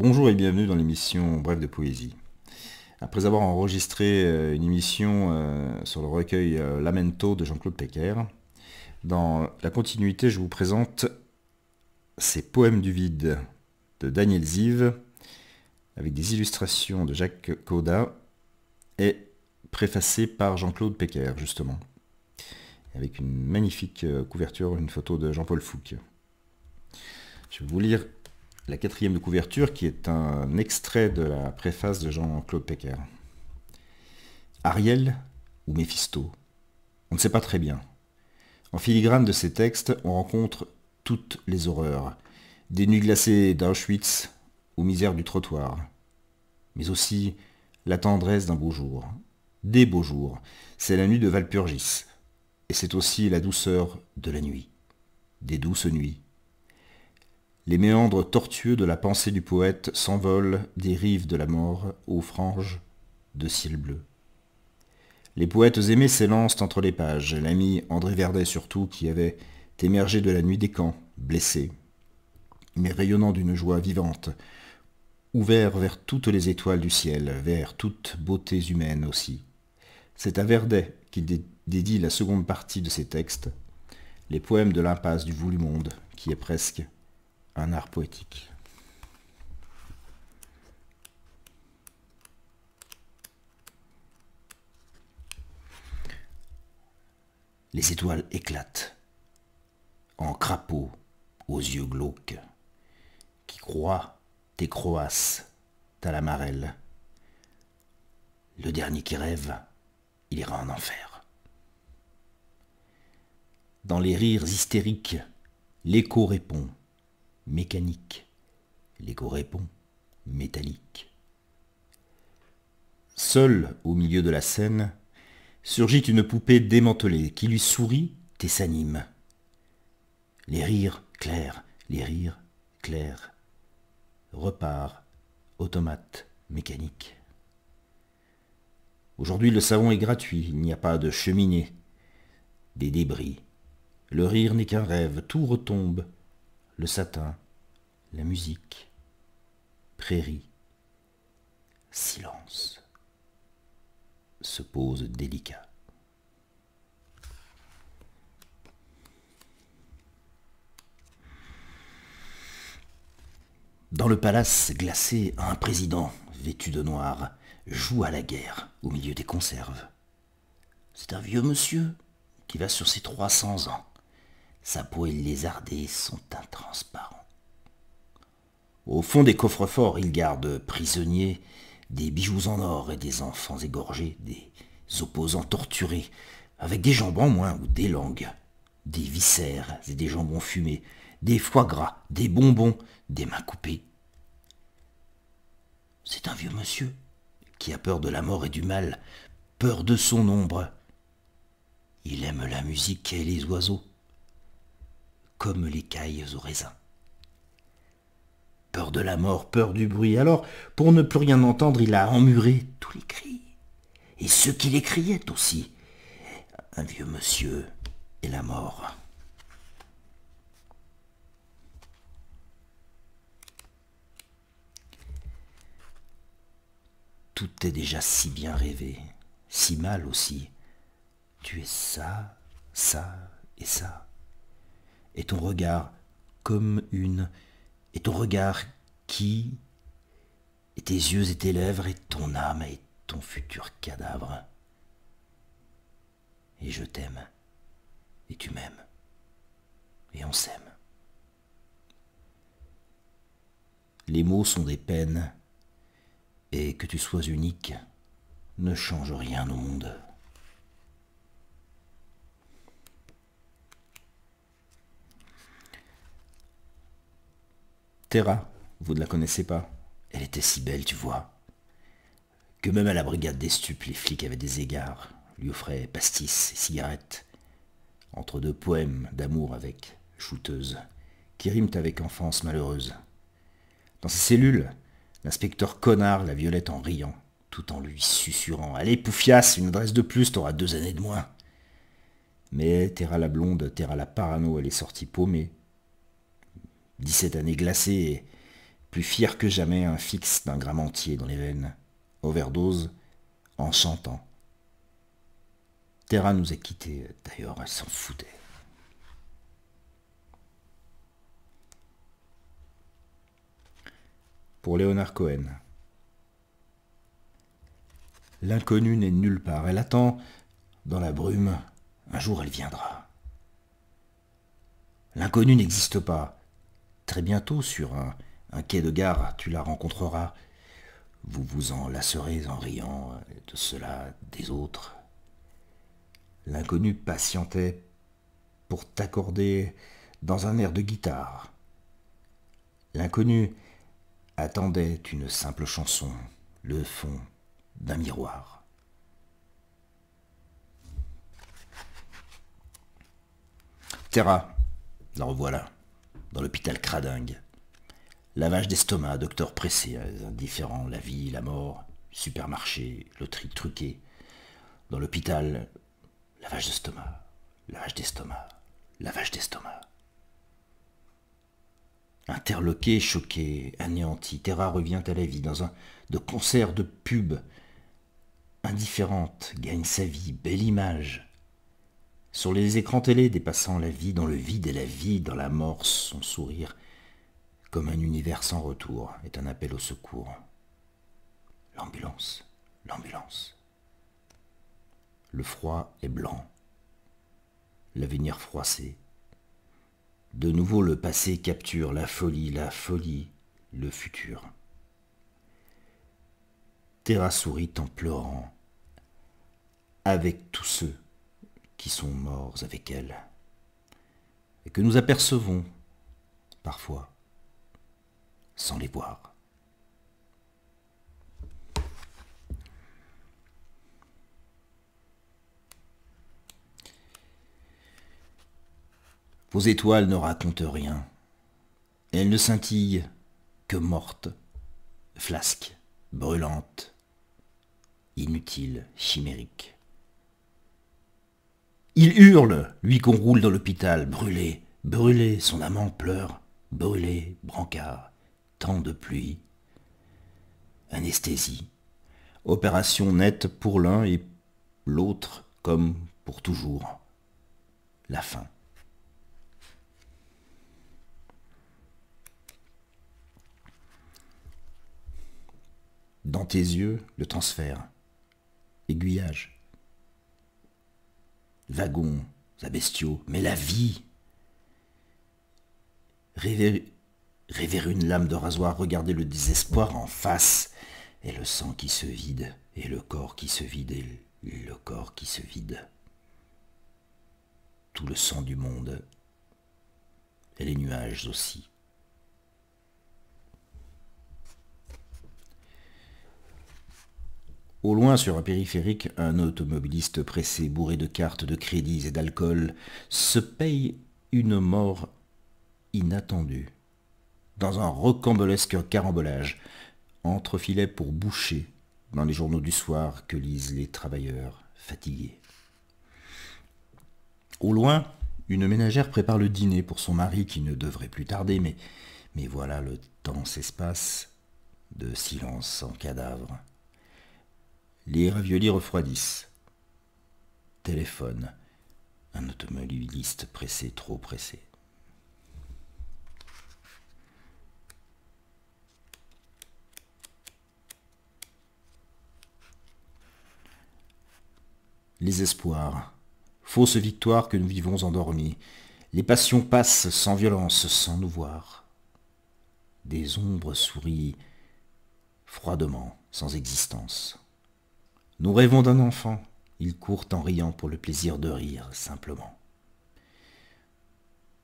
Bonjour et bienvenue dans l'émission Bref de Poésie. Après avoir enregistré une émission sur le recueil Lamento de Jean-Claude Péquer, dans la continuité, je vous présente ces poèmes du vide de Daniel Ziv, avec des illustrations de Jacques Caudat et préfacé par Jean-Claude Péquer, justement, avec une magnifique couverture, une photo de Jean-Paul Fouque. Je vais vous lire la quatrième de couverture, qui est un extrait de la préface de Jean-Claude Péquer. Ariel ou Méphisto, on ne sait pas très bien. En filigrane de ces textes, on rencontre toutes les horreurs, des nuits glacées d'Auschwitz aux misères du trottoir, mais aussi la tendresse d'un beau jour. Des beaux jours, c'est la nuit de Walpurgis, et c'est aussi la douceur de la nuit, des douces nuits. Les méandres tortueux de la pensée du poète s'envolent des rives de la mort aux franges de ciel bleu. Les poètes aimés s'élancent entre les pages, l'ami André Verdet surtout, qui avait émergé de la nuit des camps, blessé, mais rayonnant d'une joie vivante, ouvert vers toutes les étoiles du ciel, vers toutes beautés humaines aussi. C'est à Verdet qu'il dédie la seconde partie de ses textes, les poèmes de l'impasse du voulu monde, qui est presque un art poétique. Les étoiles éclatent, en crapauds aux yeux glauques, qui croient tes croasses, ta la marelle. Le dernier qui rêve, il ira en enfer. Dans les rires hystériques, l'écho répond, mécanique, l'écho répond, métallique. Seule au milieu de la scène, surgit une poupée démantelée qui lui sourit et s'anime. Les rires clairs, repart, automate, mécanique. Aujourd'hui le savon est gratuit, il n'y a pas de cheminée, des débris. Le rire n'est qu'un rêve, tout retombe, le satin, la musique, prairie, silence, se pose délicat. Dans le palace glacé, un président, vêtu de noir, joue à la guerre au milieu des conserves. C'est un vieux monsieur qui va sur ses 300 ans. Sa peau et lézardée sont intransparents. Au fond des coffres-forts, il garde prisonniers des bijoux en or et des enfants égorgés, des opposants torturés, avec des jambes en moins ou des langues, des viscères et des jambons fumés, des foie gras, des bonbons, des mains coupées. C'est un vieux monsieur qui a peur de la mort et du mal, peur de son ombre. Il aime la musique et les oiseaux, comme les cailles au raisin. Peur de la mort, peur du bruit. Alors, pour ne plus rien entendre, il a emmuré tous les cris. Et ceux qui les criaient aussi. Un vieux monsieur et la mort. Tout est déjà si bien rêvé, si mal aussi. Tu es ça, ça et ça. Et ton regard comme une... Et ton regard qui... Et tes yeux et tes lèvres et ton âme et ton futur cadavre. Et je t'aime. Et tu m'aimes. Et on s'aime. Les mots sont des peines. Et que tu sois unique ne change rien au monde. Terra, vous ne la connaissez pas. Elle était si belle, tu vois, que même à la brigade des stupes, les flics avaient des égards, lui offraient pastis et cigarettes, entre deux poèmes d'amour avec shooteuse, qui riment avec enfance malheureuse. Dans ses cellules, l'inspecteur connard la violette en riant, tout en lui susurrant « Allez, Poufias, une adresse de plus, t'auras 2 années de moins !» Mais Terra la blonde, Terra la parano, elle est sortie paumée. 17 années glacées plus fier que jamais, un fixe d'un gramme entier dans les veines, overdose, en chantant. Terra nous a quittés, d'ailleurs, elle s'en foutait. Pour Leonard Cohen. L'inconnu n'est nulle part. Elle attend dans la brume. Un jour, elle viendra. L'inconnu n'existe pas. Très bientôt, sur un quai de gare, tu la rencontreras. Vous vous en lasserez en riant de cela, des autres. L'inconnu patientait pour t'accorder dans un air de guitare. L'inconnu attendait une simple chanson, le fond d'un miroir. Terra, la revoilà, dans l'hôpital cradingue. Lavage d'estomac, docteur pressé, indifférent, la vie, la mort, supermarché, loterie truquée. Dans l'hôpital, lavage d'estomac, lavage d'estomac, lavage d'estomac. Interloqué, choqué, anéanti, Terra revient à la vie dans un de concert de pub. Indifférente, gagne sa vie, belle image. Sur les écrans télé dépassant la vie dans le vide et la vie dans la mort, son sourire, comme un univers sans retour, est un appel au secours. L'ambulance, l'ambulance. Le froid est blanc, l'avenir froissé. De nouveau le passé capture la folie, le futur. Terra sourit en pleurant, avec tous ceux qui sont morts avec elle, et que nous apercevons, parfois, sans les voir. Vos étoiles ne racontent rien. Elles ne scintillent que mortes, flasques, brûlantes, inutiles, chimériques. Il hurle, lui qu'on roule dans l'hôpital, brûlé, brûlé, son amant pleure, brûlé, brancard, temps de pluie. Anesthésie, opération nette pour l'un et l'autre comme pour toujours. La fin. Dans tes yeux, le transfert, aiguillage, wagons à bestiaux, mais la vie. Rêver une lame de rasoir, regarder le désespoir en face, et le sang qui se vide, et le corps qui se vide, et le corps qui se vide. Tout le sang du monde, et les nuages aussi. Au loin, sur un périphérique, un automobiliste pressé, bourré de cartes, de crédits et d'alcool, se paye une mort inattendue, dans un rocambolesque carambolage, entrefilet pour boucher, dans les journaux du soir que lisent les travailleurs fatigués. Au loin, une ménagère prépare le dîner pour son mari qui ne devrait plus tarder, mais voilà, le temps s'espace, de silence en cadavre. Les raviolis refroidissent. Téléphone. Un automobiliste pressé, trop pressé. Les espoirs. Fausse victoire que nous vivons endormis. Les passions passent sans violence, sans nous voir. Des ombres sourient froidement, sans existence. Nous rêvons d'un enfant, il court en riant pour le plaisir de rire, simplement.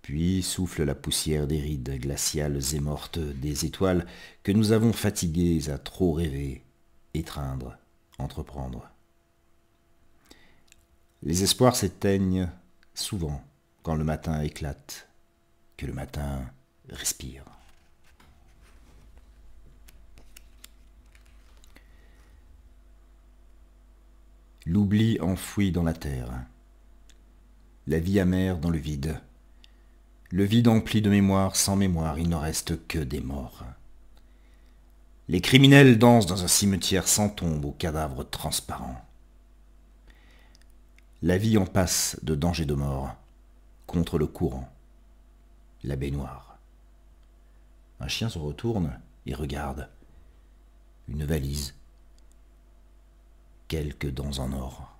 Puis souffle la poussière des rides glaciales et mortes des étoiles que nous avons fatiguées à trop rêver, étreindre, entreprendre. Les espoirs s'éteignent souvent quand le matin éclate, que le matin respire. L'oubli enfoui dans la terre, la vie amère dans le vide. Le vide empli de mémoire, sans mémoire, il ne reste que des morts. Les criminels dansent dans un cimetière sans tombe aux cadavres transparents. La vie en passe de danger de mort, contre le courant, la baignoire. Un chien se retourne et regarde. Une valise, quelques dents en or.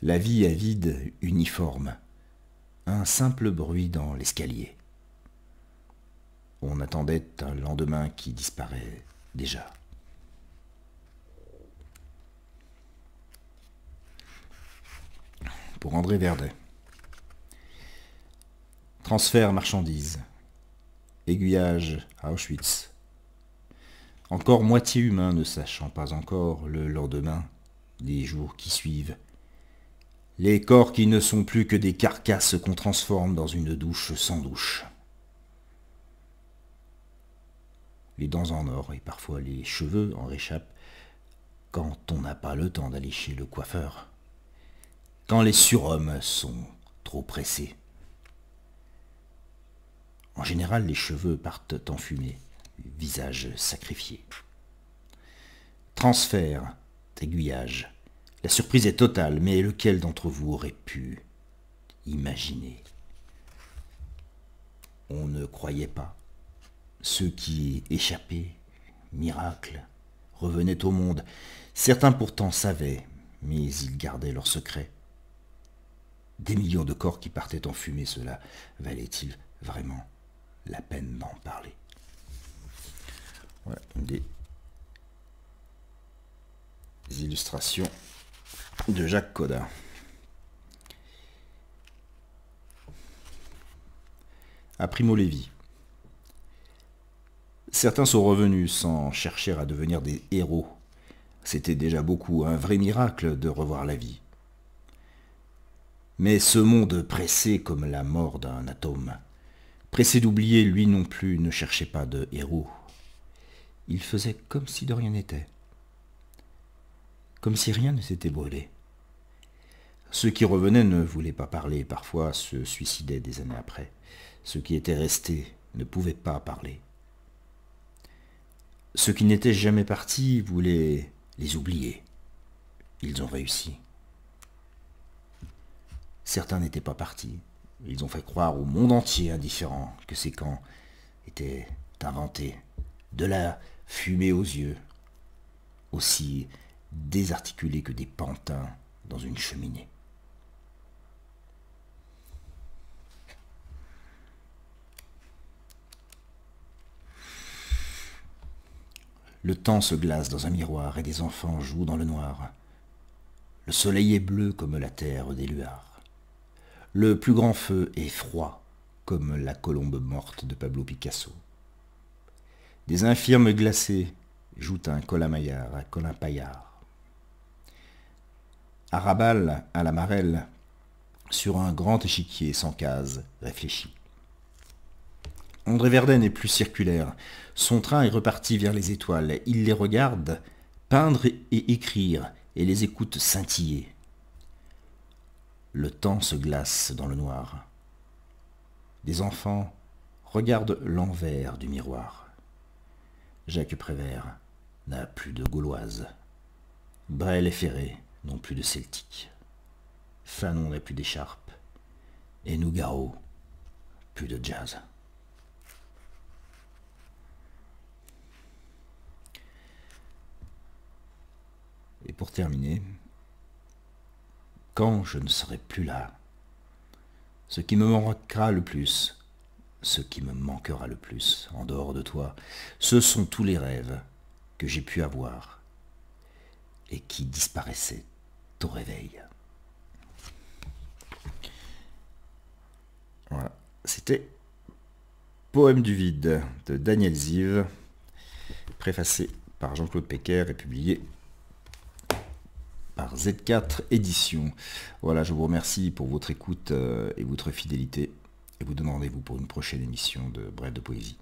La vie avide, uniforme, un simple bruit dans l'escalier. On attendait un lendemain qui disparaît déjà. Pour André Verdet. Transfert marchandises. Aiguillage à Auschwitz. Encore moitié humain, ne sachant pas encore le lendemain, les jours qui suivent. Les corps qui ne sont plus que des carcasses qu'on transforme dans une douche sans douche. Les dents en or et parfois les cheveux en réchappent quand on n'a pas le temps d'aller chez le coiffeur. Quand les surhommes sont trop pressés. En général, les cheveux partent en fumée, visage sacrifié. Transfert, aiguillage. La surprise est totale, mais lequel d'entre vous aurait pu imaginer? On ne croyait pas. Ceux qui échappaient, miracle, revenaient au monde. Certains pourtant savaient, mais ils gardaient leur secret. Des millions de corps qui partaient en fumée, cela valait-il vraiment la peine d'en parler? Voilà, des illustrations de Jacques Coda. À Primo Levi. Certains sont revenus sans chercher à devenir des héros. C'était déjà beaucoup, un vrai miracle de revoir la vie. Mais ce monde pressé comme la mort d'un atome, pressé d'oublier, lui non plus ne cherchait pas de héros. Il faisait comme si de rien n'était. Comme si rien ne s'était brûlé. Ceux qui revenaient ne voulaient pas parler, parfois se suicidaient des années après. Ceux qui étaient restés ne pouvaient pas parler. Ceux qui n'étaient jamais partis voulaient les oublier. Ils ont réussi. Certains n'étaient pas partis. Ils ont fait croire au monde entier indifférent que ces camps étaient inventés. De la fumée aux yeux, aussi désarticulés que des pantins dans une cheminée. Le temps se glace dans un miroir et des enfants jouent dans le noir. Le soleil est bleu comme la terre des luards. Le plus grand feu est froid comme la colombe morte de Pablo Picasso. Des infirmes glacés jouent un colin-maillard à Colin-Paillard. À Rabal, à la Marelle, sur un grand échiquier sans case, réfléchi. André Verdet n'est plus circulaire. Son train est reparti vers les étoiles. Il les regarde peindre et écrire et les écoute scintiller. Le temps se glace dans le noir. Des enfants regardent l'envers du miroir. Jacques Prévert n'a plus de gauloise. Brel et Ferré n'ont plus de celtique. Fanon n'a plus d'écharpe. Et Nougaro, plus de jazz. Et pour terminer, quand je ne serai plus là, ce qui me manquera le plus, ce qui me manquera le plus, en dehors de toi, ce sont tous les rêves que j'ai pu avoir et qui disparaissaient au réveil. Voilà, c'était Poème du vide de Daniel Ziv, préfacé par Jean-Claude Pecker et publié par Z4 Éditions. Voilà, je vous remercie pour votre écoute et votre fidélité et vous donne rendez-vous pour une prochaine émission de Bref de Poésie.